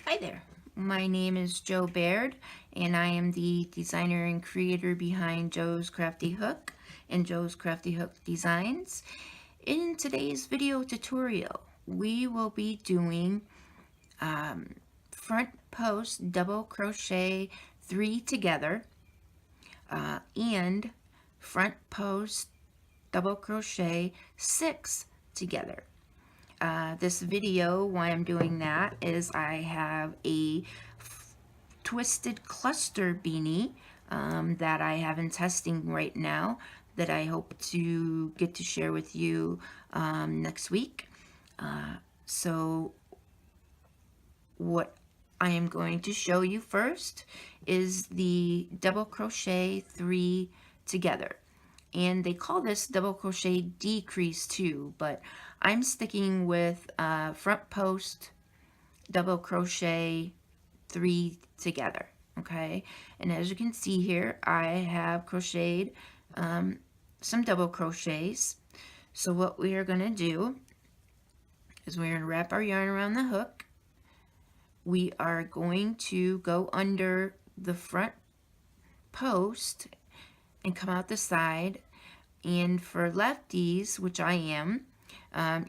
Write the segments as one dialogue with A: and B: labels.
A: Hi there, my name is Jo Baird and I am the designer and creator behind Jo's Crafty Hook and Jo's Crafty Hook Designs. In today's video tutorial, we will be doing front post double crochet 3 together and front post double crochet 6 together. This video, why I'm doing that is I have a twisted cluster beanie that I have in testing right now that I hope to get to share with you next week. So what I am going to show you first is the double crochet 3 together. And they call this double crochet decrease too, but I'm sticking with front post double crochet 3 together. Okay, and as you can see here, I have crocheted some double crochets. So what we are going to do is we're going to wrap our yarn around the hook. We are going to go under the front post and come out the side. And for lefties, which I am,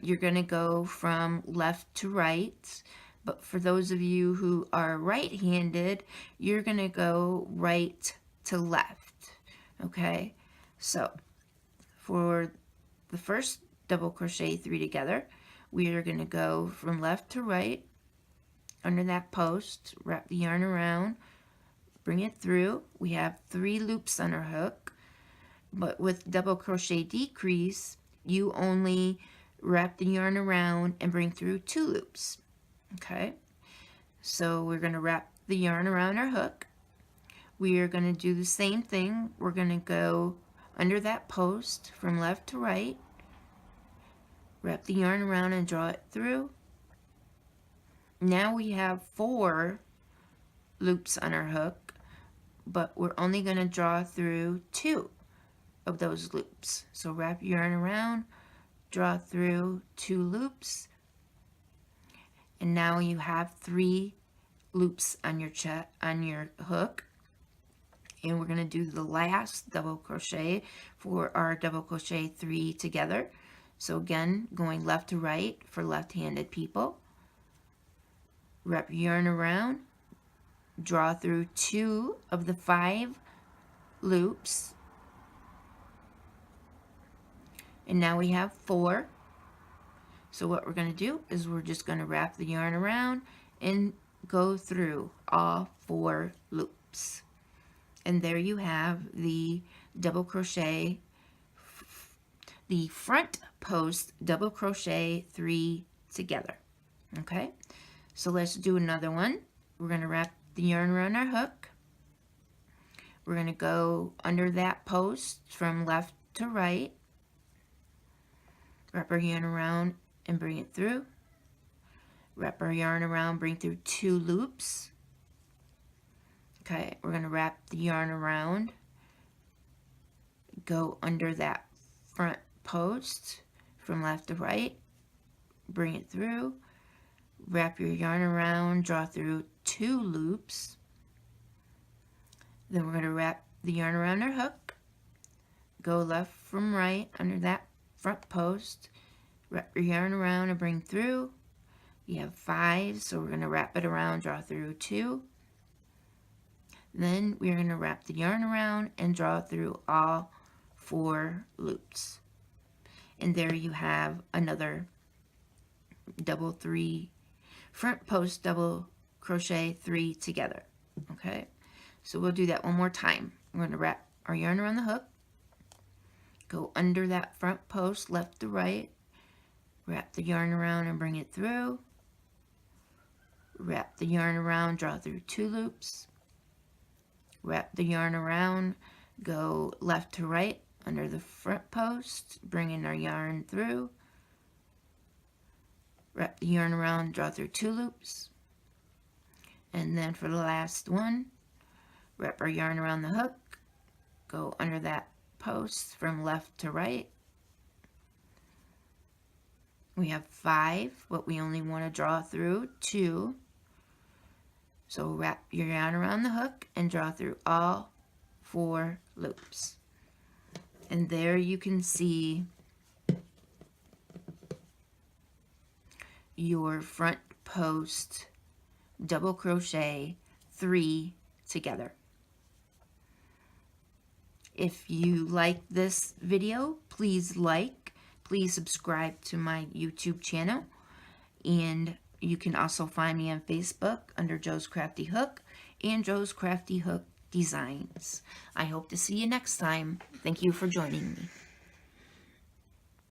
A: you're going to go from left to right. But for those of you who are right-handed, you're going to go right to left. Okay, so for the first double crochet 3 together, we are going to go from left to right under that post, wrap the yarn around, bring it through. We have 3 loops on our hook, but with double crochet decrease, you only wrap the yarn around and bring through 2 loops. Okay, so we're going to wrap the yarn around our hook. We are going to do the same thing. We're going to go under that post from left to right, wrap the yarn around and draw it through. Now we have 4 loops on our hook, but we're only going to draw through 2 of those loops. So wrap your yarn around, draw through 2 loops, and now you have 3 loops on your hook. And we're going to do the last double crochet for our double crochet 3 together. So again, going left to right for left-handed people. Wrap your yarn around, draw through 2 of the 5 loops, and now we have 4. So what we're going to do is we're just going to wrap the yarn around and go through all 4 loops. And there you have the double crochet, the front post double crochet 3 together. Okay, so let's do another one. We're going to wrap the yarn around our hook. We're going to go under that post from left to right, wrap our yarn around and bring it through. Wrap our yarn around, bring through 2 loops. Okay, we're going to wrap the yarn around, go under that front post from left to right, bring it through, wrap your yarn around, draw through 2 loops. Then we're going to wrap the yarn around our hook, go left from right under that front post, wrap your yarn around and bring through. You have 5, so we're going to wrap it around, draw through 2. Then we're going to wrap the yarn around and draw through all 4 loops. And there you have another double 3 front post double crochet 3 together. Okay, so we'll do that one more time. We're going to wrap our yarn around the hook, go under that front post left to right, wrap the yarn around and bring it through, wrap the yarn around, draw through 2 loops, wrap the yarn around, go left to right under the front post, bring in our yarn through, wrap the yarn around, draw through 2 loops, and then for the last one, wrap our yarn around the hook, go under that post from left to right. We have 5, but we only want to draw through 2. So wrap your yarn around the hook and draw through all 4 loops. And there you can see your front post double crochet 3 together. If you like this video, please subscribe to my YouTube channel, and you can also find me on Facebook under Joe's Crafty Hook and Joe's Crafty Hook Designs. I hope to see you next time. Thank you for joining me.